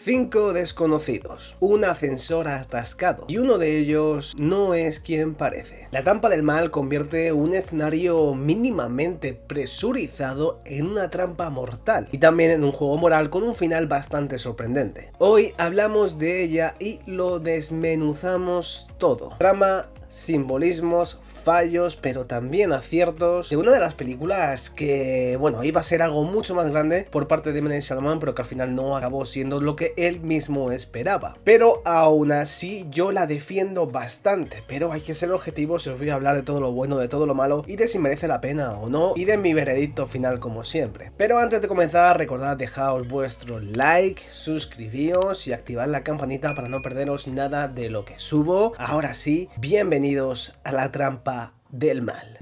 5 desconocidos, un ascensor atascado y uno de ellos no es quien parece. La trampa del mal convierte un escenario mínimamente presurizado en una trampa mortal y también en un juego moral con un final bastante sorprendente. Hoy hablamos de ella y lo desmenuzamos todo. Trama, simbolismos, fallos, pero también aciertos de una de las películas que, bueno, iba a ser algo mucho más grande por parte de M. Night Shyamalan, pero que al final no acabó siendo lo que él mismo esperaba. Pero aún así yo la defiendo bastante, pero hay que ser objetivos y os voy a hablar de todo lo bueno, de todo lo malo y de si merece la pena o no y de mi veredicto final como siempre. Pero antes de comenzar, recordad dejaos vuestro like, suscribíos y activad la campanita para no perderos nada de lo que subo. Ahora sí, bienvenidos a la trampa del mal.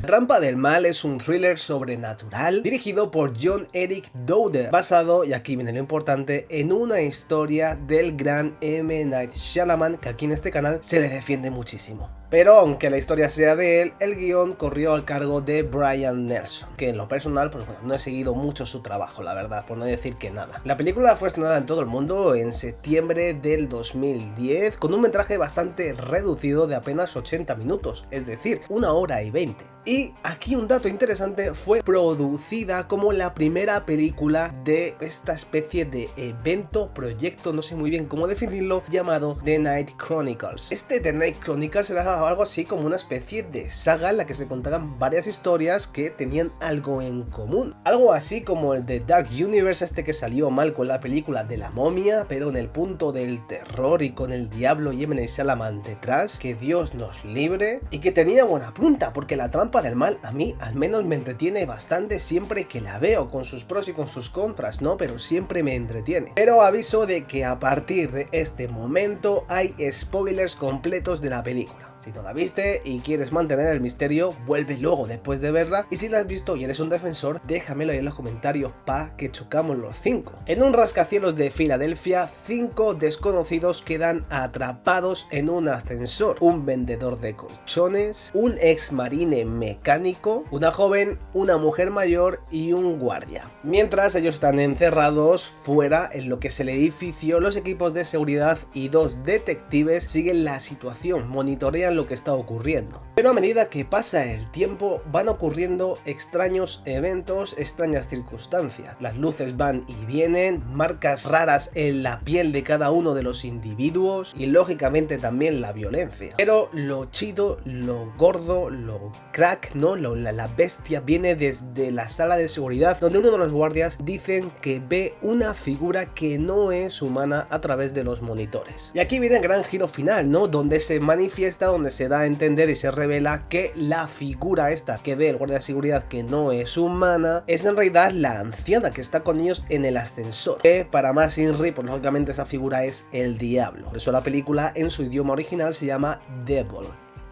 La trampa del mal es un thriller sobrenatural dirigido por Jon Erik Douder, basado, y aquí viene lo importante, en una historia del gran M. Night Shyamalan, que aquí en este canal se le defiende muchísimo. Pero aunque la historia sea de él, el guión corrió al cargo de Brian Nelson, que en lo personal, pues bueno, no he seguido mucho su trabajo, la verdad, por no decir que nada. La película fue estrenada en todo el mundo en septiembre del 2010, con un metraje bastante reducido de apenas 80 minutos, es decir, 1 hora y 20. Y aquí un dato interesante, fue producida como la primera película de esta especie de evento, proyecto, no sé muy bien cómo definirlo, llamado The Night Chronicles. The Night Chronicles era algo así como una especie de saga en la que se contaban varias historias que tenían algo en común. Algo así como el de Dark Universe, que salió mal con la película de la momia, pero en el punto del terror y con el diablo y M. Night Shyamalan detrás, que Dios nos libre, y que tenía buena punta, porque la trampa del mal a mí al menos me entretiene bastante siempre que la veo, con sus pros y con sus contras, ¿no? Pero siempre me entretiene. Pero aviso de que a partir de este momento hay spoilers completos de la película. Si no la viste y quieres mantener el misterio, vuelve luego después de verla, y si la has visto y eres un defensor, déjamelo ahí en los comentarios pa' que chocamos los 5. En un rascacielos de Filadelfia, 5 desconocidos quedan atrapados en un ascensor: un vendedor de colchones, un ex marine mecánico, una joven, una mujer mayor y un guardia. Mientras ellos están encerrados fuera en lo que es el edificio, los equipos de seguridad y 2 detectives siguen la situación, monitorean lo que está ocurriendo. Pero a medida que pasa el tiempo van ocurriendo extraños eventos, extrañas circunstancias. Las luces van y vienen, marcas raras en la piel de cada uno de los individuos y lógicamente también la violencia. Pero lo chido, lo gordo, lo crack, ¿no? La bestia viene desde la sala de seguridad, donde uno de los guardias dicen que ve una figura que no es humana a través de los monitores. Y aquí viene el gran giro final, ¿no? Donde se manifiesta, donde se da a entender y se revela que la figura esta que ve el guardia de seguridad, que no es humana, es en realidad la anciana que está con ellos en el ascensor, que para más Inri, pues lógicamente esa figura es el diablo. Por eso la película en su idioma original se llama Devil,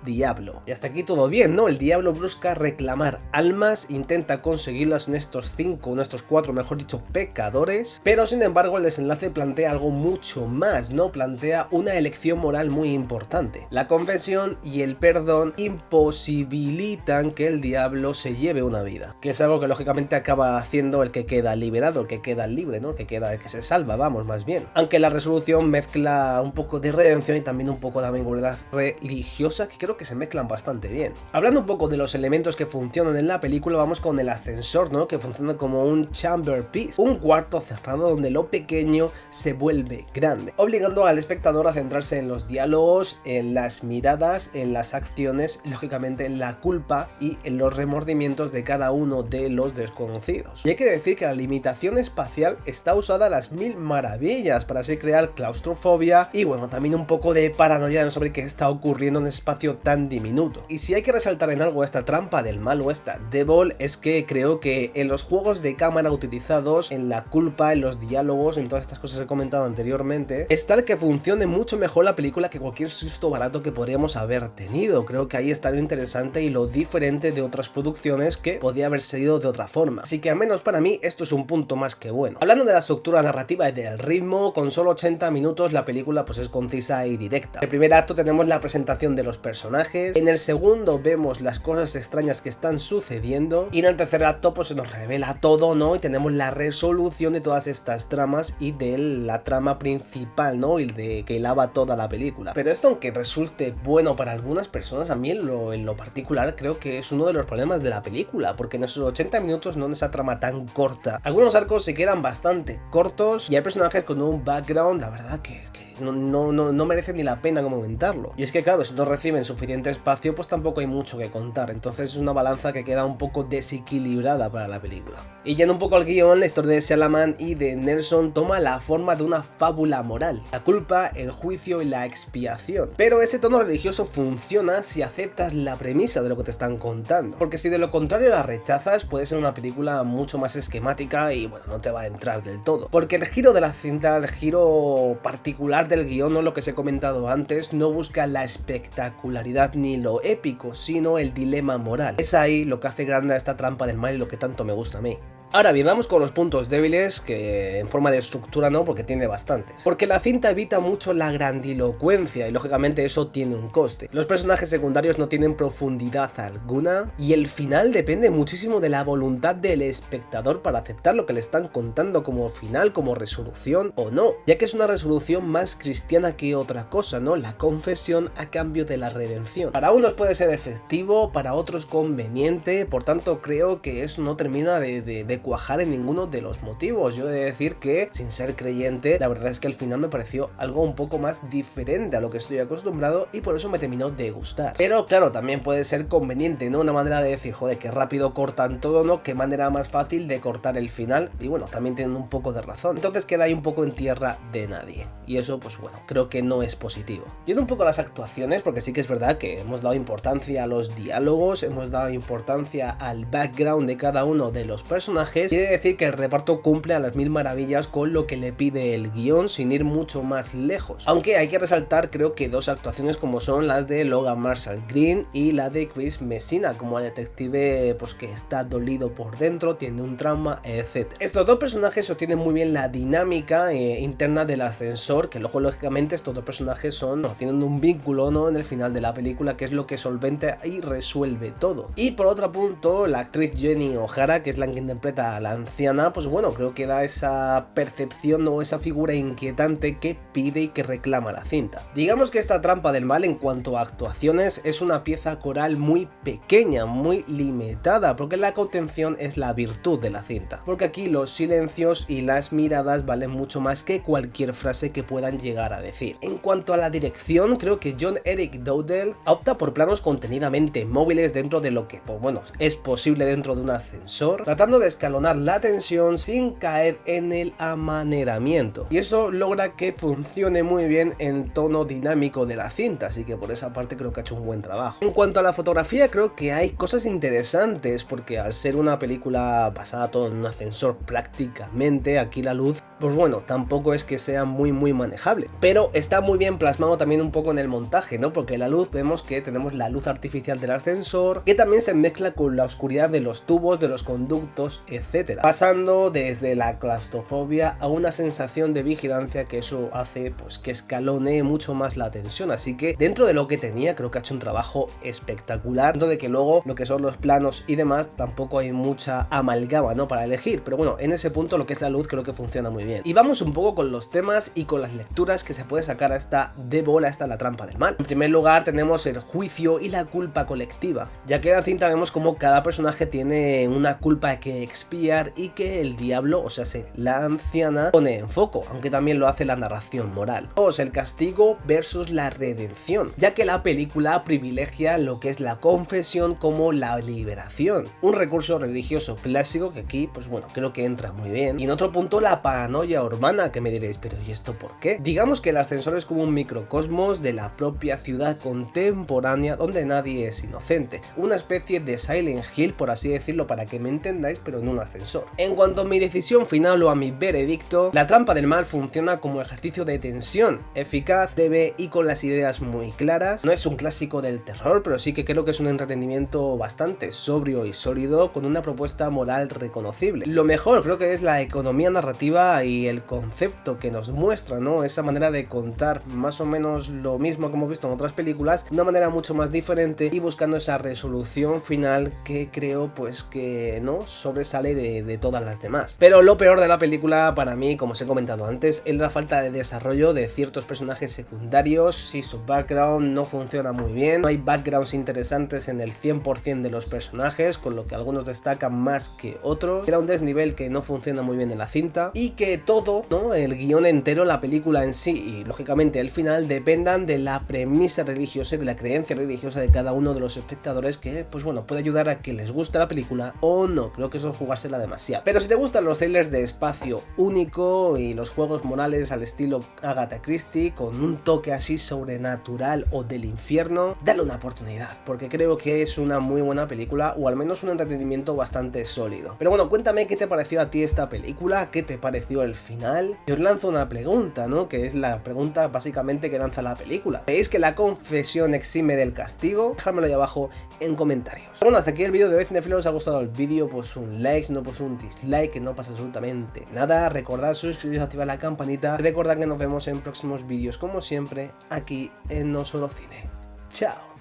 diablo. Y hasta aquí todo bien, ¿no? El diablo busca reclamar almas, intenta conseguirlas en estos 5, en estos 4, mejor dicho, pecadores, pero sin embargo el desenlace plantea algo mucho más, ¿no? Plantea una elección moral muy importante. La confesión y el perdón imposibilitan que el diablo se lleve una vida, que es algo que lógicamente acaba haciendo el que queda liberado, el que queda libre, ¿no? El que se salva, vamos, más bien. Aunque la resolución mezcla un poco de redención y también un poco de ambigüedad religiosa, que creo que se mezclan bastante bien. Hablando un poco de los elementos que funcionan en la película, vamos con el ascensor, ¿no? Que funciona como un chamber piece, un cuarto cerrado donde lo pequeño se vuelve grande, obligando al espectador a centrarse en los diálogos, en las miradas, en las acciones, lógicamente en la culpa y en los remordimientos de cada uno de los desconocidos. Y hay que decir que la limitación espacial está usada a las mil maravillas para así crear claustrofobia y bueno, también un poco de paranoia sobre qué está ocurriendo en ese espacio tan diminuto. Y si hay que resaltar en algo esta trampa del mal o esta Devil, es que creo que en los juegos de cámara utilizados, en la culpa, en los diálogos, en todas estas cosas que he comentado anteriormente, es tal que funcione mucho mejor la película que cualquier susto barato que podríamos haber tenido. Creo que ahí está lo interesante y lo diferente de otras producciones que podía haber salido de otra forma. Así que al menos para mí esto es un punto más que bueno. Hablando de la estructura narrativa y del ritmo, con solo 80 minutos la película pues es concisa y directa. En el primer acto tenemos la presentación de los personajes, personajes. En el segundo vemos las cosas extrañas que están sucediendo. Y en el tercer acto pues se nos revela todo, ¿no? Y tenemos la resolución de todas estas tramas y de la trama principal, ¿no? Y de que hilaba toda la película. Pero esto, aunque resulte bueno para algunas personas, a mí en lo particular creo que es uno de los problemas de la película, porque en esos 80 minutos, no en esa trama tan corta, algunos arcos se quedan bastante cortos y hay personajes con un background, la verdad que no merece ni la pena comentarlo. Y es que claro, si no reciben suficiente espacio, pues tampoco hay mucho que contar. Entonces es una balanza que queda un poco desequilibrada para la película. Y yendo un poco al guión, la historia de Shalaman y de Nelson toma la forma de una fábula moral: la culpa, el juicio y la expiación. Pero ese tono religioso funciona si aceptas la premisa de lo que te están contando, porque si de lo contrario la rechazas, puede ser una película mucho más esquemática y bueno, no te va a entrar del todo. Porque el giro de la cinta, el giro particular del guión, no lo que os he comentado antes, no busca la espectacularidad ni lo épico, sino el dilema moral. Es ahí lo que hace grande a esta trampa del mal y lo que tanto me gusta a mí. Ahora bien, vamos con los puntos débiles, que en forma de estructura no, porque tiene bastantes. Porque la cinta evita mucho la grandilocuencia y lógicamente eso tiene un coste. Los personajes secundarios no tienen profundidad alguna y el final depende muchísimo de la voluntad del espectador para aceptar lo que le están contando como final, como resolución o no, ya que es una resolución más cristiana que otra cosa, ¿no? La confesión a cambio de la redención. Para unos puede ser efectivo, para otros conveniente, por tanto creo que eso no termina de cuajar en ninguno de los motivos. Yo he de decir que, sin ser creyente, la verdad es que al final me pareció algo un poco más diferente a lo que estoy acostumbrado y por eso me terminó de gustar. Pero claro, también puede ser conveniente, ¿no? Una manera de decir, joder, qué rápido cortan todo, ¿no? Qué manera más fácil de cortar el final. Y bueno, también tienen un poco de razón. Entonces queda ahí un poco en tierra de nadie. Y eso, pues bueno, creo que no es positivo. Yendo un poco a las actuaciones, porque sí que es verdad que hemos dado importancia a los diálogos, hemos dado importancia al background de cada uno de los personajes. Quiere decir que el reparto cumple a las mil maravillas con lo que le pide el guión, sin ir mucho más lejos. Aunque hay que resaltar, creo que dos actuaciones como son las de Logan Marshall Green y la de Chris Messina, como el detective pues que está dolido por dentro, tiene un trauma, etc. Estos dos personajes sostienen muy bien la dinámica interna del ascensor, que luego lógicamente estos dos personajes tienen un vínculo, ¿no? En el final de la película, que es lo que solventa y resuelve todo. Y por otro punto, la actriz Jenny O'Hara, que es la que interpreta a la anciana, pues bueno, creo que da esa percepción o esa figura inquietante que pide y que reclama la cinta. Digamos que esta trampa del mal en cuanto a actuaciones es una pieza coral muy pequeña, muy limitada, porque la contención es la virtud de la cinta, porque aquí los silencios y las miradas valen mucho más que cualquier frase que puedan llegar a decir. En cuanto a la dirección, creo que John Eric Dowdle opta por planos contenidamente móviles dentro de lo que, pues bueno, es posible dentro de un ascensor, tratando de escalonar la tensión sin caer en el amaneramiento, y eso logra que funcione muy bien en tono dinámico de la cinta, así que por esa parte creo que ha hecho un buen trabajo. En cuanto a la fotografía, creo que hay cosas interesantes, porque al ser una película basada todo en un ascensor prácticamente, aquí la luz, pues bueno, tampoco es que sea muy manejable, pero está muy bien plasmado también un poco en el montaje, ¿no? Porque la luz, vemos que tenemos la luz artificial del ascensor, que también se mezcla con la oscuridad de los tubos, de los conductos, etcétera, pasando desde la claustrofobia a una sensación de vigilancia, que eso hace pues que escalone mucho más la tensión. Así que dentro de lo que tenía, creo que ha hecho un trabajo espectacular, dentro de que luego lo que son los planos y demás tampoco hay mucha amalgama, ¿no? Para elegir, pero bueno, en ese punto lo que es la luz creo que funciona muy bien. Y vamos un poco con los temas y con las lecturas que se puede sacar a esta de bola, esta la trampa del mal. En primer lugar tenemos el juicio y la culpa colectiva, ya que en la cinta vemos como cada personaje tiene una culpa que expiar y que el diablo, o sea, la anciana, pone en foco, aunque también lo hace la narración moral. 2. El castigo versus la redención, ya que la película privilegia lo que es la confesión como la liberación, un recurso religioso clásico que aquí, pues bueno, creo que entra muy bien. Y en otro punto, la paranoia urbana, que me diréis, pero ¿y esto por qué? Digamos que el ascensor es como un microcosmos de la propia ciudad contemporánea donde nadie es inocente, una especie de Silent Hill, por así decirlo, para que me entendáis, pero en un ascensor. En cuanto a mi decisión final o a mi veredicto, la trampa del mal funciona como ejercicio de tensión, eficaz, breve y con las ideas muy claras. No es un clásico del terror, pero sí que creo que es un entretenimiento bastante sobrio y sólido, con una propuesta moral reconocible. Lo mejor creo que es la economía narrativa película y el concepto que nos muestra, ¿no? Esa manera de contar más o menos lo mismo que hemos visto en otras películas, de una manera mucho más diferente y buscando esa resolución final que creo pues que no sobresale de todas las demás. Pero lo peor de la película para mí, como os he comentado antes, es la falta de desarrollo de ciertos personajes secundarios y su background no funciona muy bien. No hay backgrounds interesantes en el 100% de los personajes, con lo que algunos destacan más que otros. Era un desnivel que no funciona muy bien en la cinta y que todo, ¿no? El guión entero, la película en sí y lógicamente el final dependan de la premisa religiosa y de la creencia religiosa de cada uno de los espectadores, que pues bueno, puede ayudar a que les guste la película o no. Creo que eso es jugársela demasiado. Pero si te gustan los trailers de espacio único y los juegos morales al estilo Agatha Christie con un toque así sobrenatural o del infierno, dale una oportunidad, porque creo que es una muy buena película, o al menos un entretenimiento bastante sólido. Pero bueno, cuéntame qué te pareció a ti esta película, qué te pareció el final. Y os lanzo una pregunta, ¿no? Que es la pregunta básicamente que lanza la película. ¿Creéis que la confesión exime del castigo? Dejádmelo ahí abajo en comentarios. Bueno, hasta aquí el vídeo de hoy. Si os ha gustado el vídeo, pues un like, si no pues un dislike, que no pasa absolutamente nada. Recordad suscribiros, activar la campanita. Recordad que nos vemos en próximos vídeos como siempre aquí en No Solo Cine. Chao.